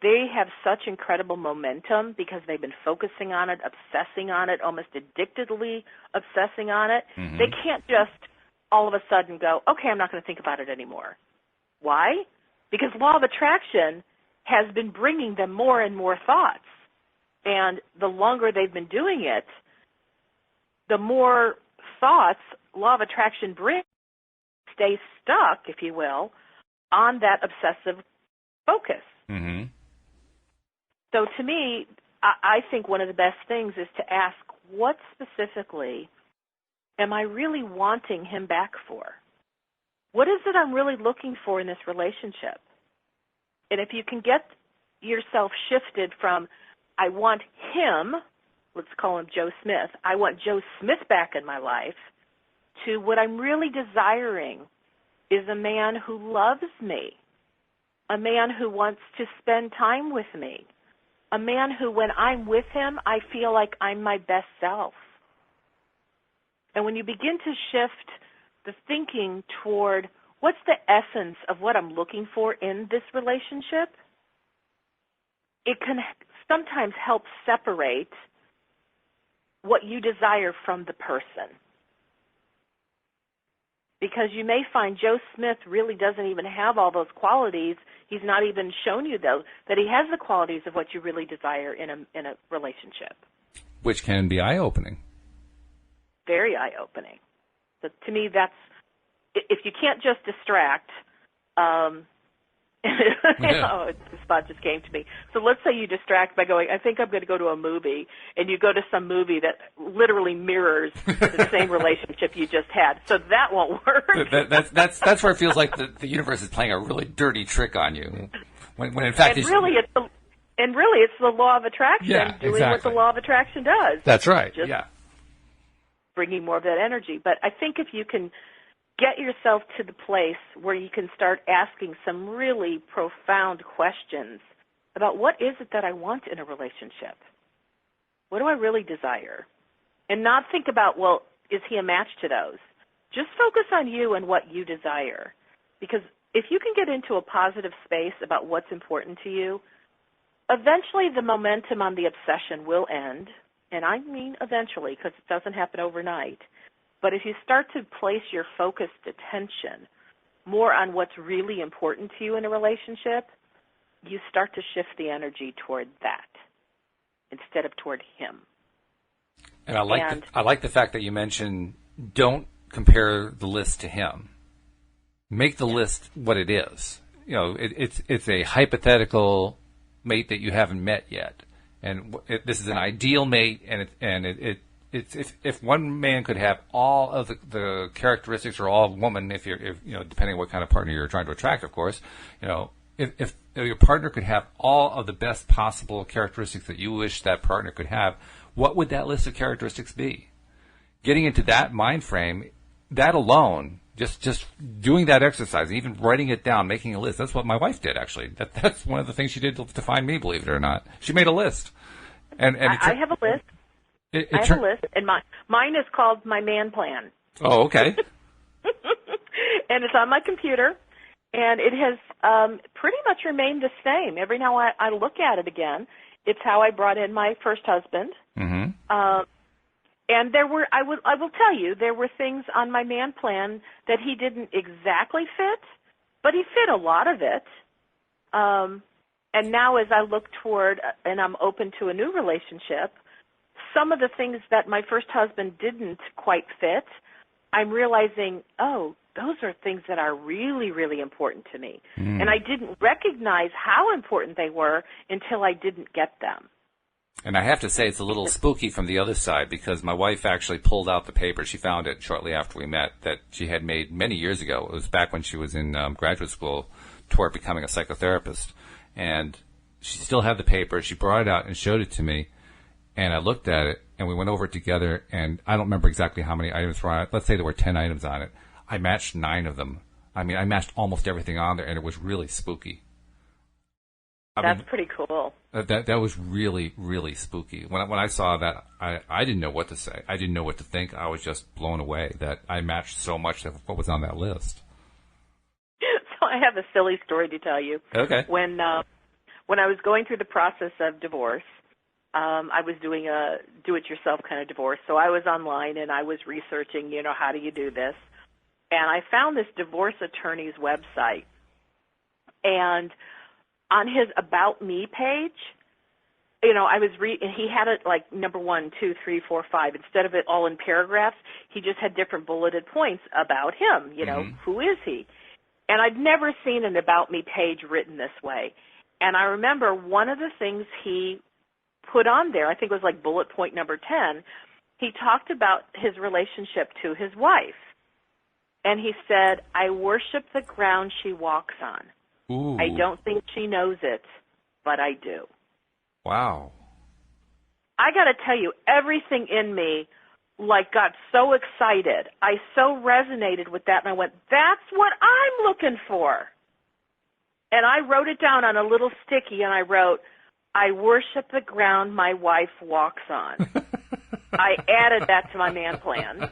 they have such incredible momentum because they've been focusing on it, obsessing on it, almost addictedly obsessing on it. Mm-hmm. They can't just all of a sudden go, okay, I'm not going to think about it anymore. Why? Because law of attraction has been bringing them more and more thoughts. And the longer they've been doing it, the more thoughts law of attraction brings. Stay stuck, if you will, on that obsessive focus. Mm-hmm. So to me, I think one of the best things is to ask, what specifically am I really wanting him back for? What is it I'm really looking for in this relationship? And if you can get yourself shifted from, I want him, let's call him Joe Smith, I want Joe Smith back in my life, to what I'm really desiring is a man who loves me, a man who wants to spend time with me, a man who, when I'm with him, I feel like I'm my best self. And when you begin to shift the thinking toward what's the essence of what I'm looking for in this relationship, it can sometimes help separate what you desire from the person. Because you may find Joe Smith really doesn't even have all those qualities. He's not even shown you, though, that he has the qualities of what you really desire in a relationship. Which can be eye-opening. Very eye-opening. But to me, that's, if you can't just distract, the spot just came to me. So let's say you distract by going, I think I'm going to go to a movie, and you go to some movie that literally mirrors the same relationship you just had. So that won't work. That's where it feels like the universe is playing a really dirty trick on you. When in fact, it's the law of attraction doing what the law of attraction does. That's right. Just bringing more of that energy. But I think if you can get yourself to the place where you can start asking some really profound questions about what is it that I want in a relationship? What do I really desire? And not think about, well, is he a match to those? Just focus on you and what you desire. Because if you can get into a positive space about what's important to you, eventually the momentum on the obsession will end and I mean eventually because it doesn't happen overnight, but if you start to place your focused attention more on what's really important to you in a relationship, you start to shift the energy toward that instead of toward him. And I like the fact that you mentioned don't compare the list to him. Make the list what it is. You know, it's a hypothetical mate that you haven't met yet, and this is an ideal mate. And it's if one man could have all of the characteristics, or all woman, if you know, depending on what kind of partner you're trying to attract, of course, you know, if your partner could have all of the best possible characteristics that you wish that partner could have, what would that list of characteristics be? Getting into that mind frame, that alone, just doing that exercise, even writing it down, making a list. That's what my wife did, actually. That's one of the things she did to find me, believe it or not. She made a list. And I have a list. I have a list, and mine is called my man plan. Oh, okay. And it's on my computer, and it has pretty much remained the same. Every now I look at it again. It's how I brought in my first husband. Mm-hmm. And I will tell you, there were things on my man plan that he didn't exactly fit, but he fit a lot of it. And now as I look toward, and I'm open to a new relationship, some of the things that my first husband didn't quite fit, I'm realizing, oh, those are things that are really, really important to me. And I didn't recognize how important they were until I didn't get them. And I have to say it's a little spooky from the other side, because my wife actually pulled out the paper. She found it shortly after we met that she had made many years ago. It was back when she was in graduate school toward becoming a psychotherapist. And she still had the paper. She brought it out and showed it to me. And I looked at it, and we went over it together. And I don't remember exactly how many items were on it. Let's say there were 10 items on it. I matched 9 of them. I mean, I matched almost everything on there, and it was really spooky. That's pretty cool. That was really, really spooky. When I saw that, I didn't know what to say. I didn't know what to think. I was just blown away that I matched so much of what was on that list. So I have a silly story to tell you. Okay. When I was going through the process of divorce, I was doing a do-it-yourself kind of divorce. So I was online and I was researching, you know, how do you do this? And I found this divorce attorney's website. And on his About Me page, you know, he had it like number 1, 2, 3, 4, 5. Instead of it all in paragraphs, he just had different bulleted points about him, you know, who is he? And I'd never seen an About Me page written this way. And I remember one of the things he put on there, I think it was like bullet point number 10, he talked about his relationship to his wife. And he said, I worship the ground she walks on. Ooh. I don't think she knows it, but I do. Wow. I got to tell you, everything in me got so excited. I so resonated with that, and I went, that's what I'm looking for. And I wrote it down on a little sticky, and I wrote, I worship the ground my wife walks on. I added that to my man plan.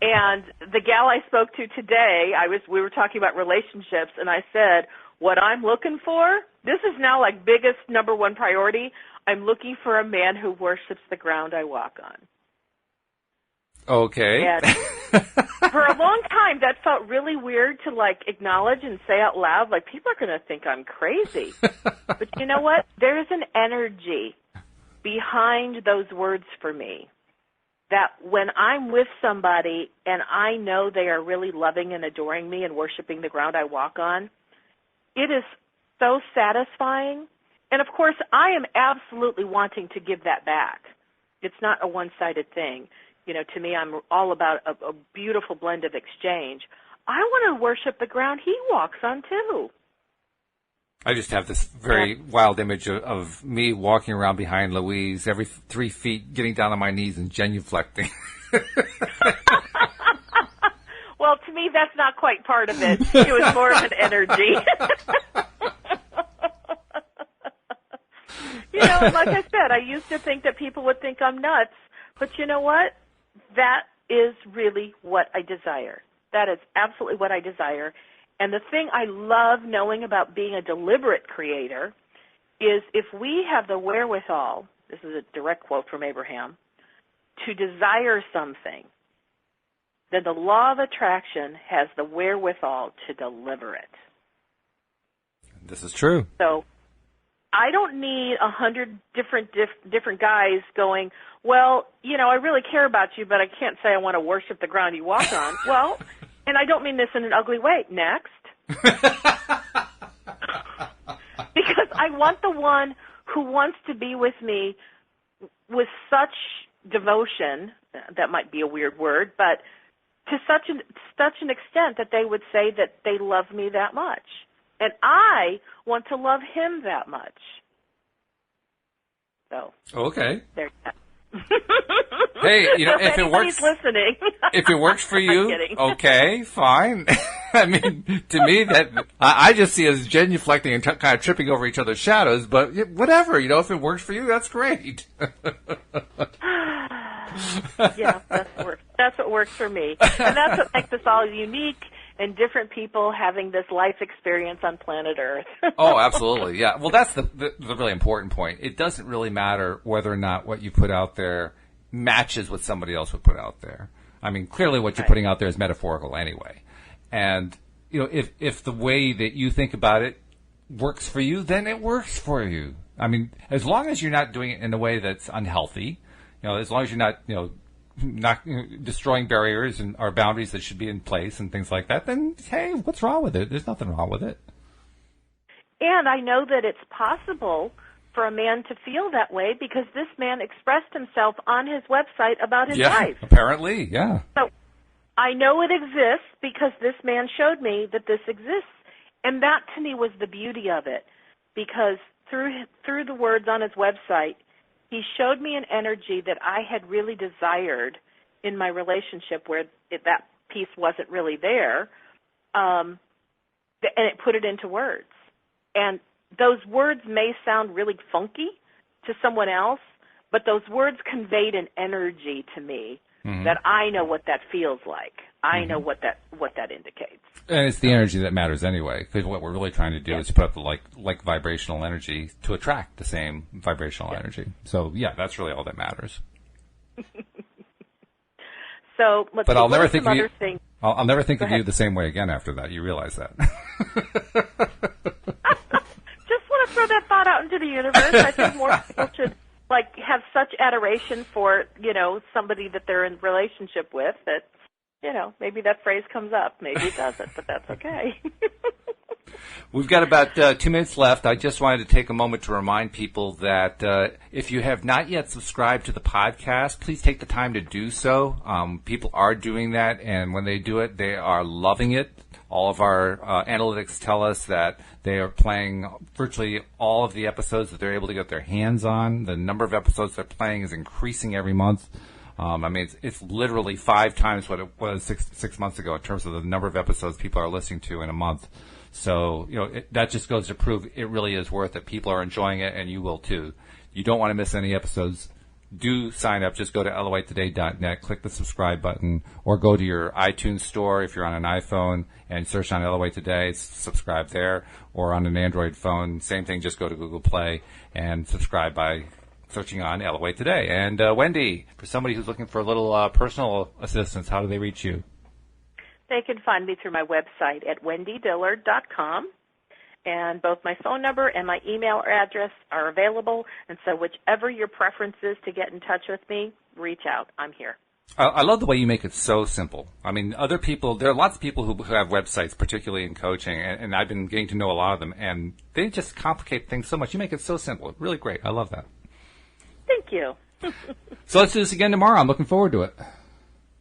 And the gal I spoke to today, we were talking about relationships, and I said, what I'm looking for, this is now like biggest number 1 priority. I'm looking for a man who worships the ground I walk on. Okay. And for a long time, that felt really weird to acknowledge and say out loud. Like, people are going to think I'm crazy. But you know what? There is an energy behind those words for me, that when I'm with somebody and I know they are really loving and adoring me and worshiping the ground I walk on, it is so satisfying. And, of course, I am absolutely wanting to give that back. It's not a one-sided thing. You know, to me, I'm all about a beautiful blend of exchange. I want to worship the ground he walks on, too. I just have this very wild image of me walking around behind Louise every 3 feet, getting down on my knees and genuflecting. Well, to me, that's not quite part of it. It was more of an energy. You know, like I said, I used to think that people would think I'm nuts. But you know what? That is really what I desire. That is absolutely what I desire. And the thing I love knowing about being a deliberate creator is if we have the wherewithal, this is a direct quote from Abraham, to desire something, then the law of attraction has the wherewithal to deliver it. This is true. So I don't need 100 different guys going, well, I really care about you, but I can't say I want to worship the ground you walk on. Well, and I don't mean this in an ugly way. Next. Because I want the one who wants to be with me with such devotion, that might be a weird word, but to such an extent that they would say that they love me that much. And I want to love him that much. So. Okay. There's that. Hey, so if it works, listening. If it works for you, I'm kidding. Okay, fine. I mean, to me, that I just see it as genuflecting and kind of tripping over each other's shadows. But whatever, if it works for you, that's great. Yeah, that's what works for me, and that's what makes us all unique and different people having this life experience on planet Earth. Oh, absolutely, yeah. Well, that's the really important point. It doesn't really matter whether or not what you put out there matches what somebody else would put out there. I mean, clearly what you're putting out there is metaphorical anyway. And, if the way that you think about it works for you, then it works for you. I mean, as long as you're not doing it in a way that's unhealthy, as long as you're not, destroying barriers or boundaries that should be in place and things like that, then, hey, what's wrong with it? There's nothing wrong with it. And I know that it's possible for a man to feel that way because this man expressed himself on his website about his life. Apparently, yeah. So I know it exists because this man showed me that this exists. And that to me was the beauty of it, because through the words on his website, he showed me an energy that I had really desired in my relationship where that piece wasn't really there, and it put it into words. And those words may sound really funky to someone else, but those words conveyed an energy to me that I know what that feels like. I know what that indicates. And it's the energy that matters anyway, because what we're really trying to do is put up the like vibrational energy to attract the same vibrational energy. So, yeah, that's really all that matters. So, but I'll never think of you. I'll never think of you the same way again after that. You realize that. Just want to throw that thought out into the universe. I think more people should have such adoration for somebody that they're in relationship with that maybe that phrase comes up. Maybe it doesn't, but that's okay. We've got about 2 minutes left. I just wanted to take a moment to remind people that if you have not yet subscribed to the podcast, please take the time to do so. People are doing that, and when they do it, they are loving it. All of our analytics tell us that they are playing virtually all of the episodes that they're able to get their hands on. The number of episodes they're playing is increasing every month. I mean, it's literally 5 times what it was six months ago in terms of the number of episodes people are listening to in a month. So, that just goes to prove it really is worth it. People are enjoying it, and you will too. You don't want to miss any episodes. Do sign up. Just go to loatoday.net, click the subscribe button, or go to your iTunes store if you're on an iPhone and search on LOA Today, subscribe there, or on an Android phone, same thing, just go to Google Play and subscribe by searching on LOA Today. And Wendy, for somebody who's looking for a little personal assistance, how do they reach you? They can find me through my website at wendydillard.com. And both my phone number and my email address are available. And so whichever your preference is to get in touch with me, reach out. I'm here. I love the way you make it so simple. I mean, there are lots of people who have websites, particularly in coaching, and I've been getting to know a lot of them, and they just complicate things so much. You make it so simple. Really great. I love that. Thank you. So let's do this again tomorrow. I'm looking forward to it.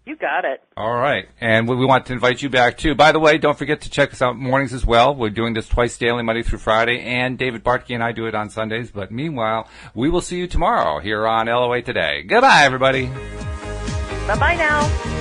You got it. All right. And we want to invite you back, too. By the way, don't forget to check us out mornings as well. We're doing this twice daily, Monday through Friday, and David Bartke and I do it on Sundays. But meanwhile, we will see you tomorrow here on LOA Today. Goodbye, everybody. Bye-bye now.